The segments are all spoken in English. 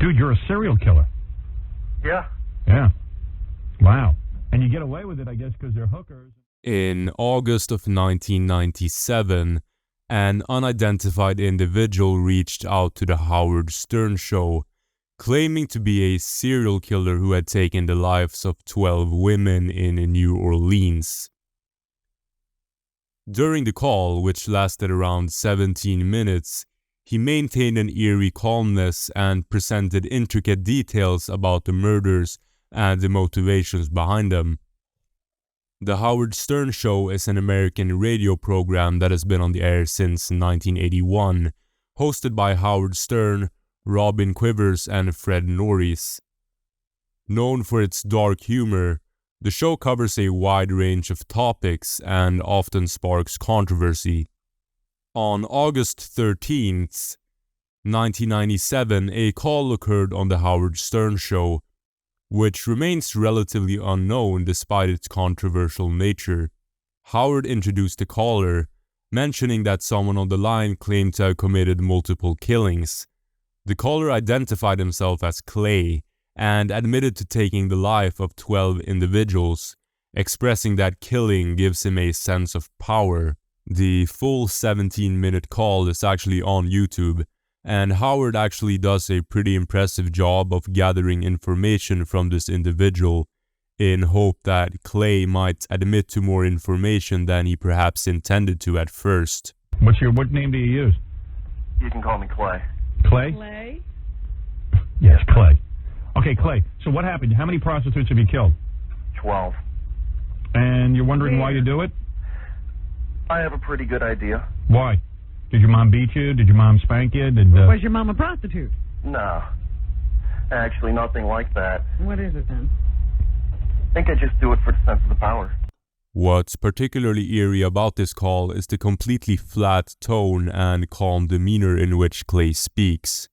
Dude, you're a serial killer. Yeah. Yeah. Wow. And you get away with it, I guess, because they're hookers. In August of 1997, an unidentified individual reached out to the Howard Stern show, claiming to be a serial killer who had taken the lives of 12 women in New Orleans. During the call, which lasted around 17 minutes, he maintained an eerie calmness and presented intricate details about the murders and the motivations behind them. The Howard Stern Show is an American radio program that has been on the air since 1981, hosted by Howard Stern, Robin Quivers, and Fred Norris. Known for its dark humor, the show covers a wide range of topics and often sparks controversy. On August 13th, 1997, a call occurred on the Howard Stern Show, which remains relatively unknown despite its controversial nature. Howard introduced the caller, mentioning that someone on the line claimed to have committed multiple killings. The caller identified himself as Clay and admitted to taking the life of 12 individuals, expressing that killing gives him a sense of power. The full 17-minute call is actually on YouTube, and Howard actually does a pretty impressive job of gathering information from this individual in hope that Clay might admit to more information than he perhaps intended to at first. What name do you use? You can call me Clay. Clay? Clay? Yes, Clay. Okay, Clay. So what happened? How many prostitutes have you killed? 12. And you're wondering why you do it? I have a pretty good idea. Why? Did your mom beat you? Did your mom spank you? Was your mom a prostitute? No. Actually, nothing like that. What is it then? I think I just do it for the sense of the power. What's particularly eerie about this call is the completely flat tone and calm demeanor in which Clay speaks.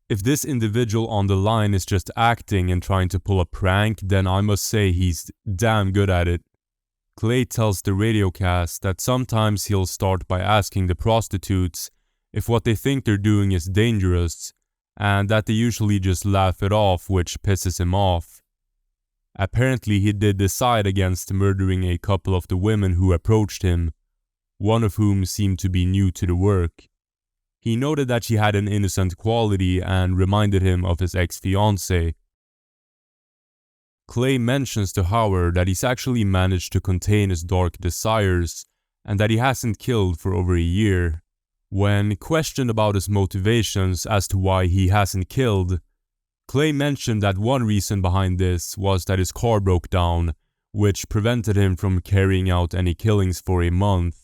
If this individual on the line is just acting and trying to pull a prank, then I must say he's damn good at it. Clay tells the radiocast that sometimes he'll start by asking the prostitutes if what they think they're doing is dangerous, and that they usually just laugh it off, which pisses him off. Apparently he did decide against murdering a couple of the women who approached him, one of whom seemed to be new to the work. He noted that she had an innocent quality and reminded him of his ex-fiancée. Clay mentions to Howard that he's actually managed to contain his dark desires and that he hasn't killed for over a year. When questioned about his motivations as to why he hasn't killed, Clay mentioned that one reason behind this was that his car broke down, which prevented him from carrying out any killings for a month.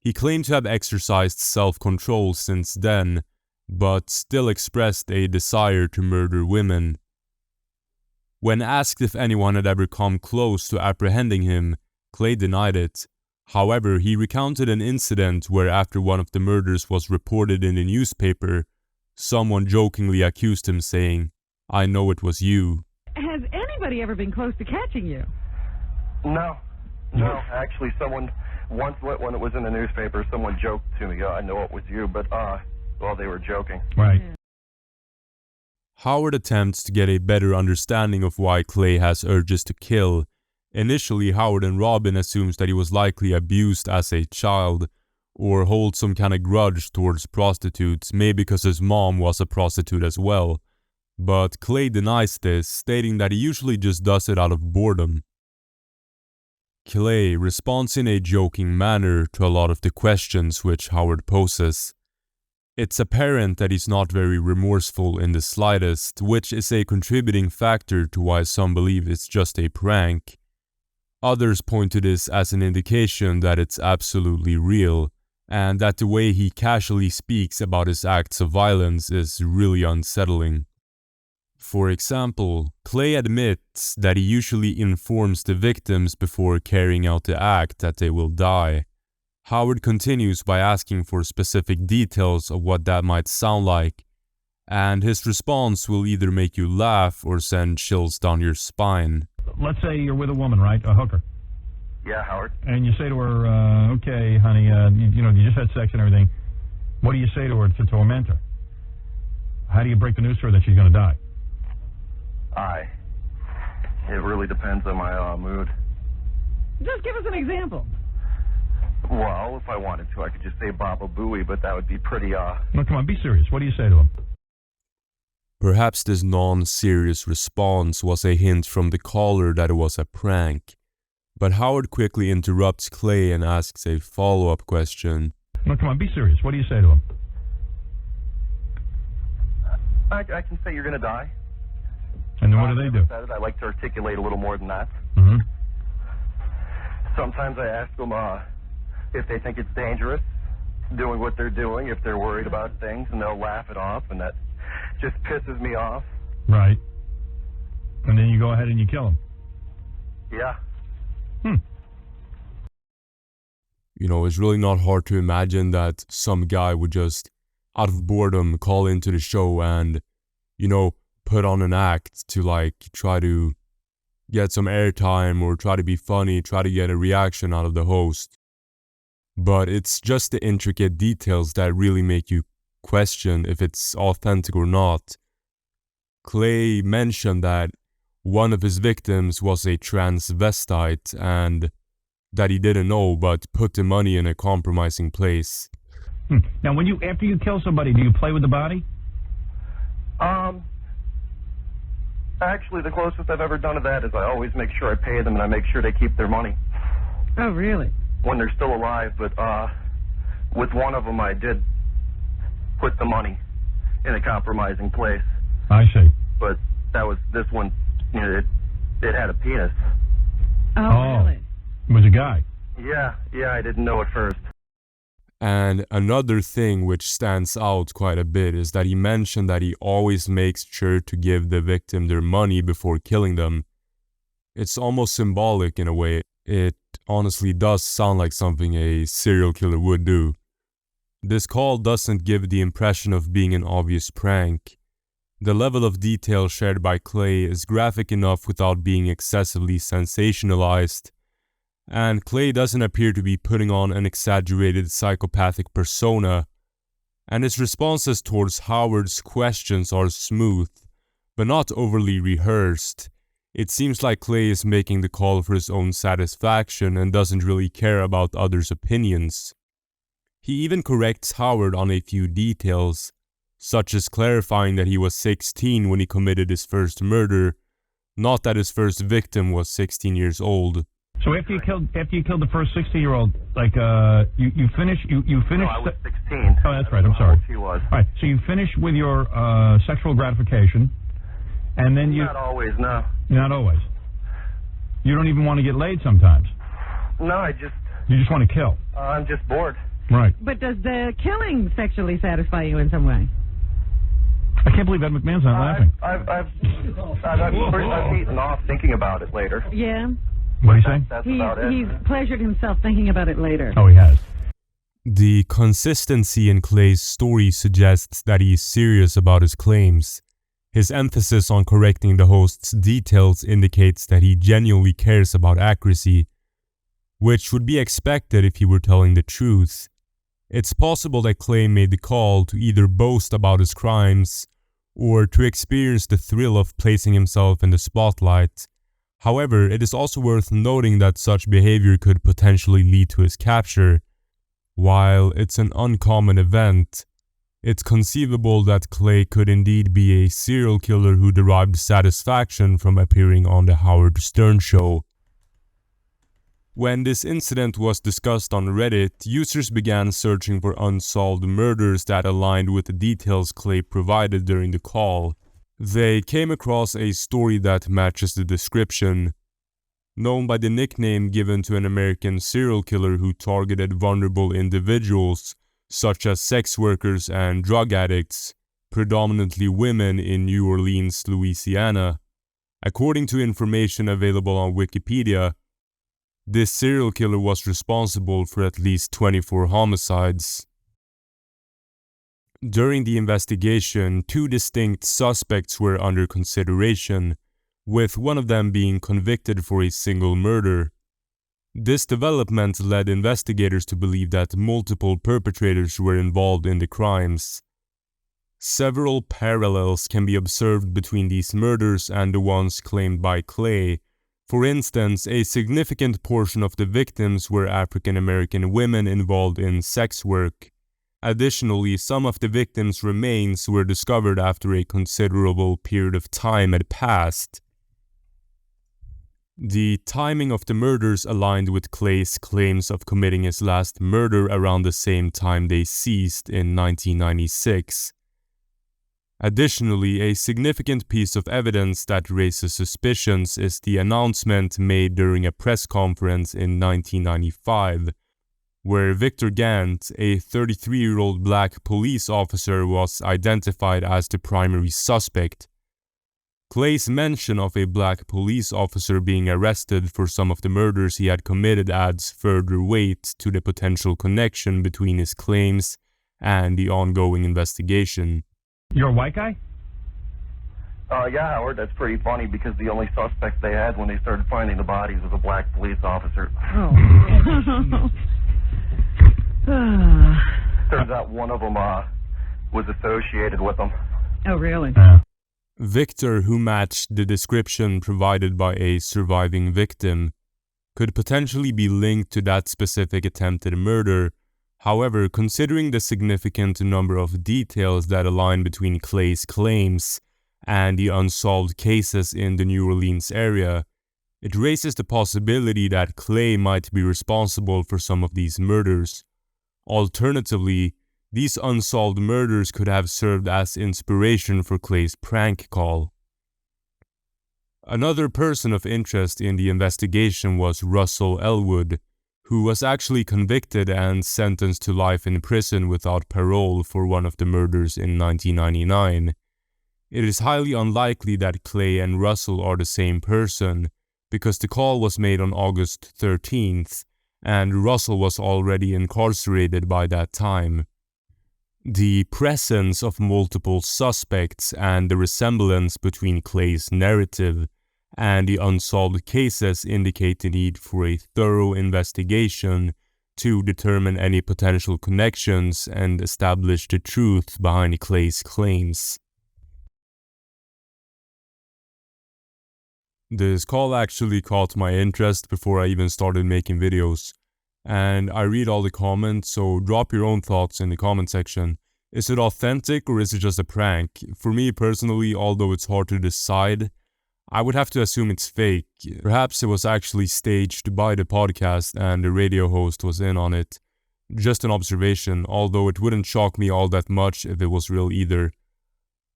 He claimed to have exercised self-control since then, but still expressed a desire to murder women. When asked if anyone had ever come close to apprehending him, Clay denied it. However, he recounted an incident where after one of the murders was reported in the newspaper, someone jokingly accused him saying, "I know it was you." Has anybody ever been close to catching you? No. Actually, someone, once when it was in the newspaper, someone joked to me, I know it was you, but, well, they were joking. Right. Yeah. Howard attempts to get a better understanding of why Clay has urges to kill. Initially, Howard and Robin assumes that he was likely abused as a child, or holds some kind of grudge towards prostitutes, maybe because his mom was a prostitute as well. But Clay denies this, stating that he usually just does it out of boredom. Clay responds in a joking manner to a lot of the questions which Howard poses. It's apparent that he's not very remorseful in the slightest, which is a contributing factor to why some believe it's just a prank. Others point to this as an indication that it's absolutely real, and that the way he casually speaks about his acts of violence is really unsettling. For example, Clay admits that he usually informs the victims before carrying out the act that they will die. Howard continues by asking for specific details of what that might sound like, and his response will either make you laugh or send chills down your spine. Let's say you're with a woman, right? A hooker. Yeah, Howard. And you say to her, okay, honey, you just had sex and everything. What do you say to her to torment her? How do you break the news to her that she's going to die? It really depends on my mood. Just give us an example. Well, if I wanted to, I could just say Baba Booey, but that would be pretty, No, come on, be serious. What do you say to him? Perhaps this non-serious response was a hint from the caller that it was a prank. But Howard quickly interrupts Clay and asks a follow-up question. No, come on, be serious. What do you say to him? I can say you're going to die. And then what do they do? I like to articulate a little more than that. Mm-hmm. Sometimes I ask them if they think it's dangerous, doing what they're doing, if they're worried about things, and they'll laugh it off, and that just pisses me off. Right. And then you go ahead and you kill him. Yeah. You know, it's really not hard to imagine that some guy would just, out of boredom, call into the show and, you know, put on an act to, like, try to get some airtime or try to be funny, try to get a reaction out of the host. But it's just the intricate details that really make you question if it's authentic or not. Clay mentioned that one of his victims was a transvestite and that he didn't know but put the money in a compromising place. Now, after you kill somebody, do you play with the body? Actually, the closest I've ever done to that is I always make sure I pay them and I make sure they keep their money. Oh, really? When they're still alive, but with one of them I did put the money in a compromising place. I see. But that was, this one, you know, it had a penis. Oh, really? It was a guy. Yeah, I didn't know at first. And another thing which stands out quite a bit is that he mentioned that he always makes sure to give the victim their money before killing them. It's almost symbolic in a way. It honestly does sound like something a serial killer would do. This call doesn't give the impression of being an obvious prank. The level of detail shared by Clay is graphic enough without being excessively sensationalized, and Clay doesn't appear to be putting on an exaggerated psychopathic persona, and his responses towards Howard's questions are smooth, but not overly rehearsed. It seems like Clay is making the call for his own satisfaction and doesn't really care about others' opinions. He even corrects Howard on a few details, such as clarifying that he was 16 when he committed his first murder, not that his first victim was 16 years old. So after you killed the first 16-year-old, like you finished. No, I was 16. Oh, that's right. I'm sorry. She was. All right. So you finished with your sexual gratification, and then you. Not always, no. Not always. You don't even want to get laid sometimes. No, You just want to kill. I'm just bored. Right. But does the killing sexually satisfy you in some way? I can't believe Ed McMahon's not laughing. I've eaten off thinking about it later. Yeah. What are you saying? That's about it. He's pleasured himself thinking about it later. Oh, he has. The consistency in Clay's story suggests that he is serious about his claims. His emphasis on correcting the host's details indicates that he genuinely cares about accuracy, which would be expected if he were telling the truth. It's possible that Clay made the call to either boast about his crimes or to experience the thrill of placing himself in the spotlight. However, it is also worth noting that such behavior could potentially lead to his capture. While it's an uncommon event, it's conceivable that Clay could indeed be a serial killer who derived satisfaction from appearing on the Howard Stern show. When this incident was discussed on Reddit, users began searching for unsolved murders that aligned with the details Clay provided during the call. They came across a story that matches the description. Known by the nickname given to an American serial killer who targeted vulnerable individuals, such as sex workers and drug addicts, predominantly women in New Orleans, Louisiana. According to information available on Wikipedia, this serial killer was responsible for at least 24 homicides. During the investigation, 2 distinct suspects were under consideration, with one of them being convicted for a single murder. This development led investigators to believe that multiple perpetrators were involved in the crimes. Several parallels can be observed between these murders and the ones claimed by Clay. For instance, a significant portion of the victims were African American women involved in sex work. Additionally, some of the victims' remains were discovered after a considerable period of time had passed. The timing of the murders aligned with Clay's claims of committing his last murder around the same time they ceased in 1996. Additionally, a significant piece of evidence that raises suspicions is the announcement made during a press conference in 1995, where Victor Gant, a 33-year-old black police officer, was identified as the primary suspect. Clay's mention of a black police officer being arrested for some of the murders he had committed adds further weight to the potential connection between his claims and the ongoing investigation. You're a white guy? Yeah, Howard, that's pretty funny because the only suspect they had when they started finding the bodies was a black police officer. Oh. Turns out one of them was associated with them. Oh, really? Victor, who matched the description provided by a surviving victim, could potentially be linked to that specific attempted murder. However, considering the significant number of details that align between Clay's claims and the unsolved cases in the New Orleans area, it raises the possibility that Clay might be responsible for some of these murders. Alternatively, these unsolved murders could have served as inspiration for Clay's prank call. Another person of interest in the investigation was Russell Elwood, who was actually convicted and sentenced to life in prison without parole for one of the murders in 1999. It is highly unlikely that Clay and Russell are the same person, because the call was made on August 13th, and Russell was already incarcerated by that time. The presence of multiple suspects and the resemblance between Clay's narrative and the unsolved cases indicate the need for a thorough investigation to determine any potential connections and establish the truth behind Clay's claims. This call actually caught my interest before I even started making videos, and I read all the comments, so drop your own thoughts in the comment section. Is it authentic or is it just a prank? For me personally, although it's hard to decide, I would have to assume it's fake. Perhaps it was actually staged by the podcast and the radio host was in on it. Just an observation, although it wouldn't shock me all that much if it was real either.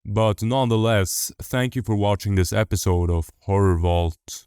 But nonetheless, thank you for watching this episode of Horror Vault.